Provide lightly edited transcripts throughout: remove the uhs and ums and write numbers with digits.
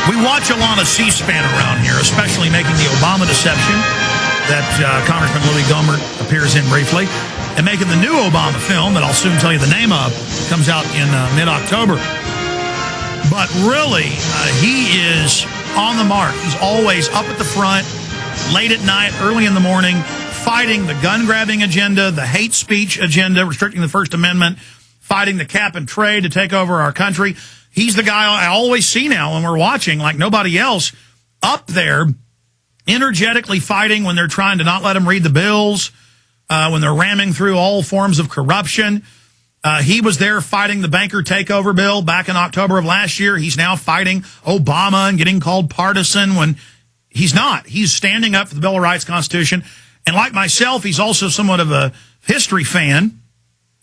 We watch a lot of C-SPAN around here, especially making the Obama deception that Congressman Louie Gohmert appears in briefly, and making the new Obama film that I'll soon tell you the name of, comes out in mid-October. But really, he is on the mark. He's always up at the front, late at night, early in the morning, fighting the gun-grabbing agenda, the hate speech agenda, restricting the First Amendment, fighting the cap and trade to take over our country. He's the guy I always see now when we're watching, like nobody else, up there energetically fighting when they're trying to not let him read the bills, when they're ramming through all forms of corruption. He was there fighting the banker takeover bill back in October of last year. He's now fighting Obama and getting called partisan when he's not. He's standing up for the Bill of Rights, Constitution. And like myself, he's also somewhat of a history fan.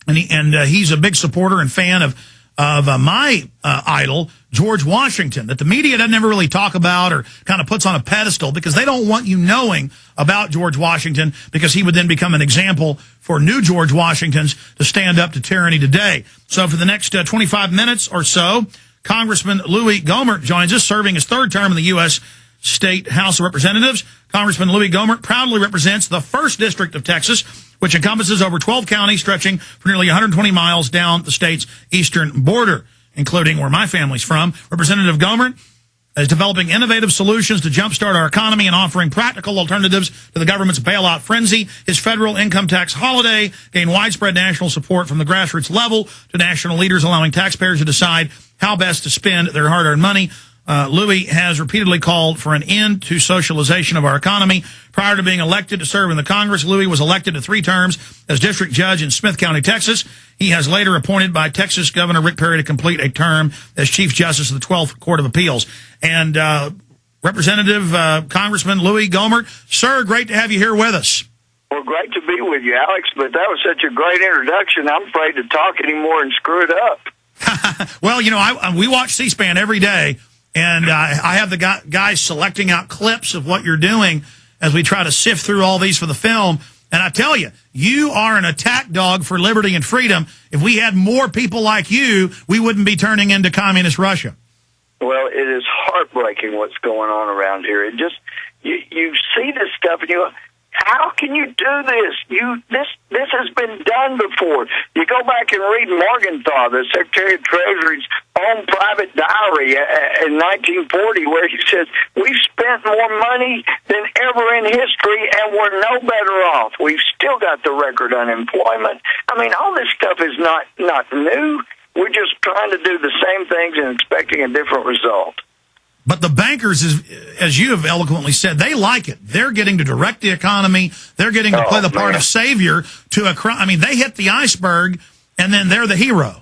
And he's a big supporter and fan of my idol, George Washington, that the media doesn't ever really talk about or kind of puts on a pedestal because they don't want you knowing about George Washington, because he would then become an example for new George Washingtons to stand up to tyranny today. So for the next 25 minutes or so, Congressman Louie Gohmert joins us, serving his third term in the U.S. State House of Representatives. Congressman Louie Gohmert proudly represents the 1st District of Texas, which encompasses over 12 counties stretching for nearly 120 miles down the state's eastern border, including where my family's from. Representative Gohmert is developing innovative solutions to jumpstart our economy and offering practical alternatives to the government's bailout frenzy. His federal income tax holiday gained widespread national support from the grassroots level to national leaders, allowing taxpayers to decide how best to spend their hard-earned money. Louie has repeatedly called for an end to socialization of our economy. Prior to being elected to serve in the Congress, Louie was elected to 3 terms as district judge in Smith County, Texas. He has later appointed by Texas Governor Rick Perry to complete a term as Chief Justice of the 12th Court of Appeals. And Representative Congressman Louie Gohmert, sir, great to have you here with us. Well, great to be with you, Alex, but that was such a great introduction. I'm afraid to talk anymore and screw it up. Well, you know, we watch C-SPAN every day. And I have the guys selecting out clips of what you're doing as we try to sift through all these for the film. And I tell you, you are an attack dog for liberty and freedom. If we had more people like you, we wouldn't be turning into communist Russia. Well, it is heartbreaking what's going on around here. It just, you see this stuff and you go, how can you do this? This has been done before. You go back and read Morgenthau, the Secretary of Treasury's own private diary in 1940, where he says, we've spent more money than ever in history and we're no better off. We've still got the record unemployment. I mean, all this stuff is not new. We're just trying to do the same things and expecting a different result. But the bankers, as you have eloquently said, they like it. They're getting to direct the economy. They're getting to play the part of savior to a crime. I mean, they hit the iceberg, and then they're the hero.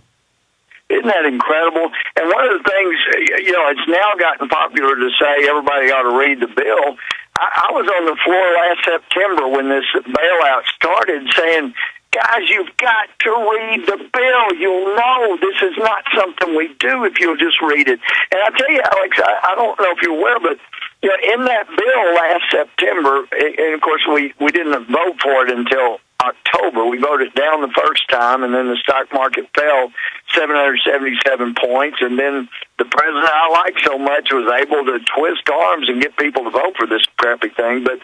Isn't that incredible? And one of the things, you know, it's now gotten popular to say everybody ought to read the bill. I was on the floor last September when this bailout started saying, guys, you've got to read the bill. You'll know this is not something we do if you'll just read it. And I tell you, Alex, I don't know if you're aware, but you know, in that bill last September, and of course we didn't vote for it until October. We voted down the first time, and then the stock market fell 777 points, and then the president I like so much was able to twist arms and get people to vote for this crappy thing. But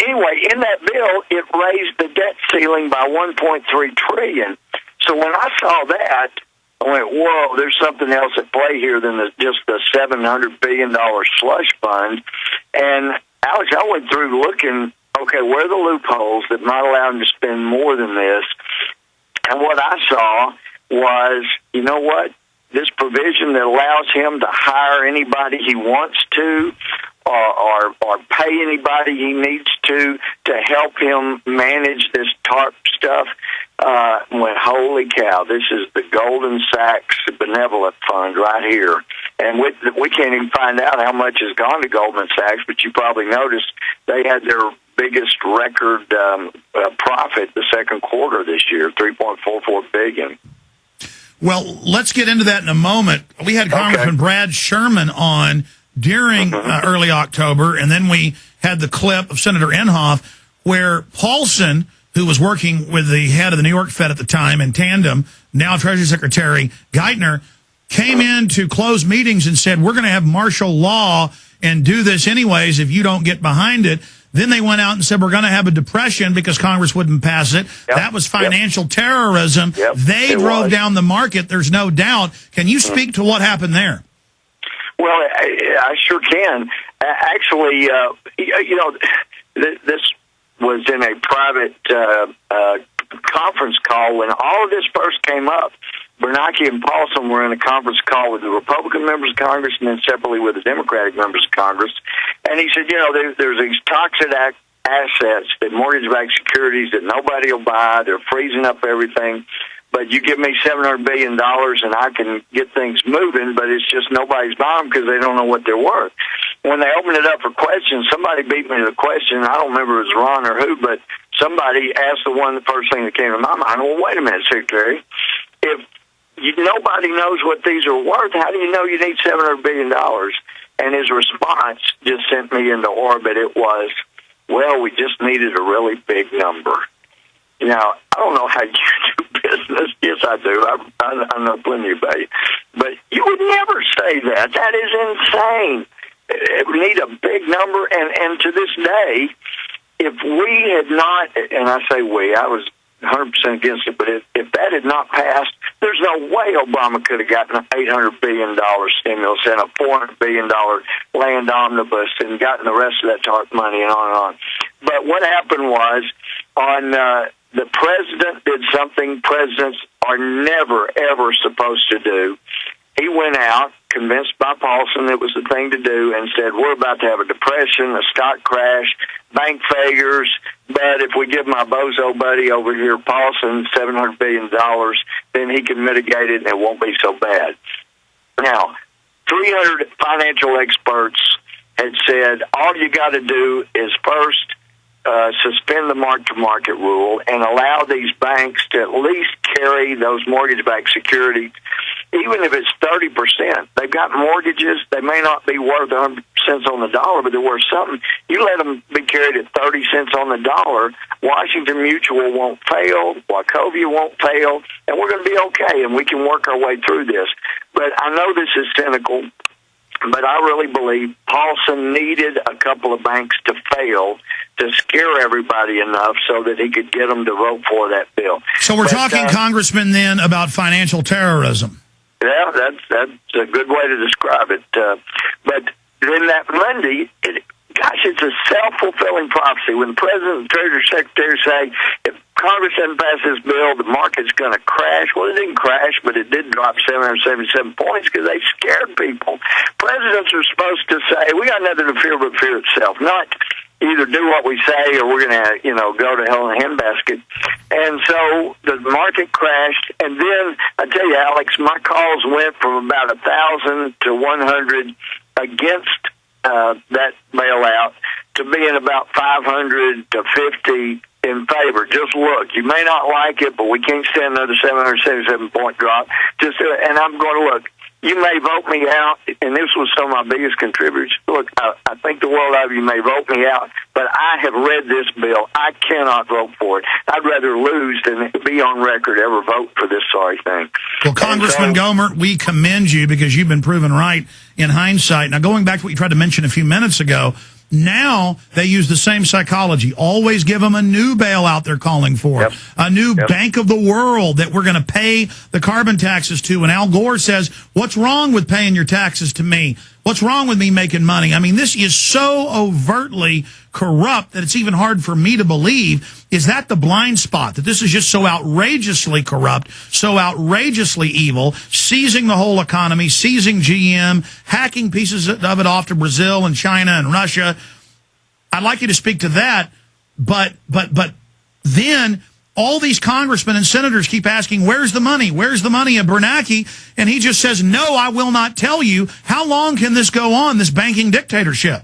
anyway, in that bill, it raised the debt ceiling by $1.3 trillion. So when I saw that, I went, whoa, there's something else at play here than just the $700 billion slush fund. And Alex, I went through looking, okay, where are the loopholes that might allow him to spend more than this? And what I saw was, you know what? This provision that allows him to hire anybody he wants to or pay anybody he needs to help him manage this TARP stuff, went, holy cow, this is the Golden Sachs Benevolent Fund right here. And we can't even find out how much has gone to Goldman Sachs, but you probably noticed they had their biggest record profit the second quarter this year, $3.44 billion. Well, let's get into that in a moment. We had Congressman Brad Sherman on during early October, and then we had the clip of Senator Inhofe where Paulson, who was working with the head of the New York Fed at the time in tandem, now Treasury Secretary Geithner, came into closed meetings and said, we're going to have martial law and do this anyways if you don't get behind it. Then they went out and said, we're going to have a depression because Congress wouldn't pass it. Yep. That was financial terrorism. Yep. They drove down the market, there's no doubt. Can you speak to what happened there? Well, I sure can. Actually, this was in a private conference call when all of this first came up. Bernanke and Paulson were in a conference call with the Republican members of Congress and then separately with the Democratic members of Congress. And he said, there's these toxic assets, that mortgage-backed securities that nobody will buy. They're freezing up everything. But you give me $700 billion and I can get things moving, but it's just nobody's buying them because they don't know what they're worth. When they opened it up for questions, somebody beat me to the question. I don't remember if it was Ron or who, but somebody asked the first thing that came to my mind, well, wait a minute, Secretary. If nobody knows what these are worth, how do you know you need $700 billion? And his response just sent me into orbit. It was, well, we just needed a really big number. Now, I don't know how you do business. Yes, I do. I know plenty about you. But you would never say that. That is insane. We need a big number. And to this day, if we had not, and I say we, I was 100% against it, but if that had not passed, there's no way Obama could have gotten an $800 billion stimulus and a $400 billion land omnibus and gotten the rest of that TARP money and on and on. But what happened was, the president did something presidents are never, ever supposed to do. He went out, convinced by Paulson it was the thing to do, and said, we're about to have a depression, a stock crash, bank failures, but if we give my bozo buddy over here, Paulson, $700 billion, then he can mitigate it and it won't be so bad. Now, 300 financial experts had said, all you got to do is first suspend the mark-to-market rule and allow these banks to at least carry those mortgage-backed securities, even if it's 30%. They've got mortgages. They may not be worth 100 cents on the dollar, but they're worth something. You let them be carried at 30 cents on the dollar, Washington Mutual won't fail, Wachovia won't fail, and we're going to be okay, and we can work our way through this. But I know this is cynical, but I really believe Paulson needed a couple of banks to fail to scare everybody enough so that he could get them to vote for that bill. So we're talking, Congressman, then about financial terrorism. Yeah, that's a good way to describe it. But then that Monday, it's a self-fulfilling prophecy. When the President and the Treasury Secretary say, if Congress doesn't pass this bill, the market's going to crash. Well, it didn't crash, but it did drop 777 points because they scared people. Presidents are supposed to say, we got nothing to fear but fear itself, not either do what we say or we're going to, go to hell in a handbasket. And so the market crashed. And then, I tell you, Alex, my calls went from about 1,000 to 100 against that bailout to being about 500 to 50 in favor. Just look, you may not like it, but we can't stand another 777 point drop. And I'm going to look. You may vote me out, and this was some of my biggest contributors. Look, I think the world of you may vote me out, but I have read this bill. I cannot vote for it. I'd rather lose than be on record ever vote for this sorry thing. Well, Congressman Gohmert, we commend you because you've been proven right in hindsight. Now, going back to what you tried to mention a few minutes ago, now they use the same psychology. Always give them a new bailout they're calling for. Yep. A new Bank of the World that we're going to pay the carbon taxes to. And Al Gore says, what's wrong with paying your taxes to me? What's wrong with me making money? I mean, this is so overtly corrupt that it's even hard for me to believe. Is that the blind spot? That this is just so outrageously corrupt, so outrageously evil, seizing the whole economy, seizing GM, hacking pieces of it off to Brazil and China and Russia. I'd like you to speak to that, but then all these congressmen and senators keep asking, where's the money? Where's the money of Bernanke? And he just says, no, I will not tell you. How long can this go on, this banking dictatorship?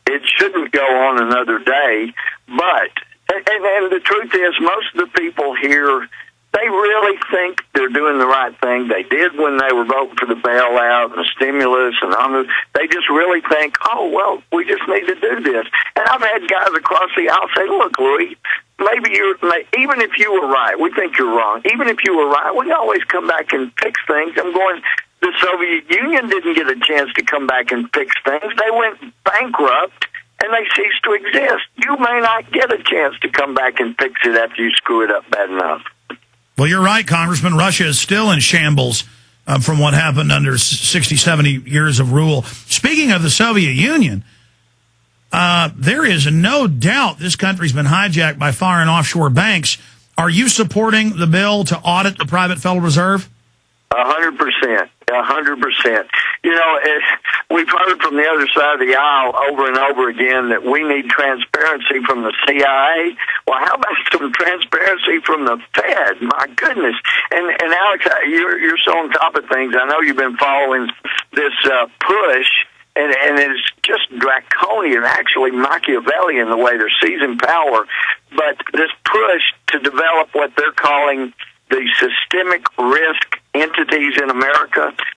It shouldn't go on another day, but, and the truth is, most of the people here, they really think they're doing the right thing. They did when they were voting for the bailout and the stimulus and all. They just really think, oh, well, we just need to do this. And I've had guys across the aisle say, look, Louie, even if you were right, we think you're wrong. Even if you were right, we can always come back and fix things. I'm going, The Soviet Union didn't get a chance to come back and fix things. They went bankrupt, and they ceased to exist. You may not get a chance to come back and fix it after you screw it up bad enough. Well, you're right, Congressman. Russia is still in shambles from what happened under 60, 70 years of rule. Speaking of the Soviet Union, there is no doubt this country's been hijacked by foreign offshore banks. Are you supporting the bill to audit the private Federal Reserve? 100%. 100%. You know, we've heard from the other side of the aisle over and over again that we need transparency from the CIA. Well, how about some transparency from the Fed? My goodness. And Alex, you're so on top of things. I know you've been following this push, and it's just draconian, actually Machiavellian, the way they're seizing power. But this push to develop what they're calling the systemic risk entities in America,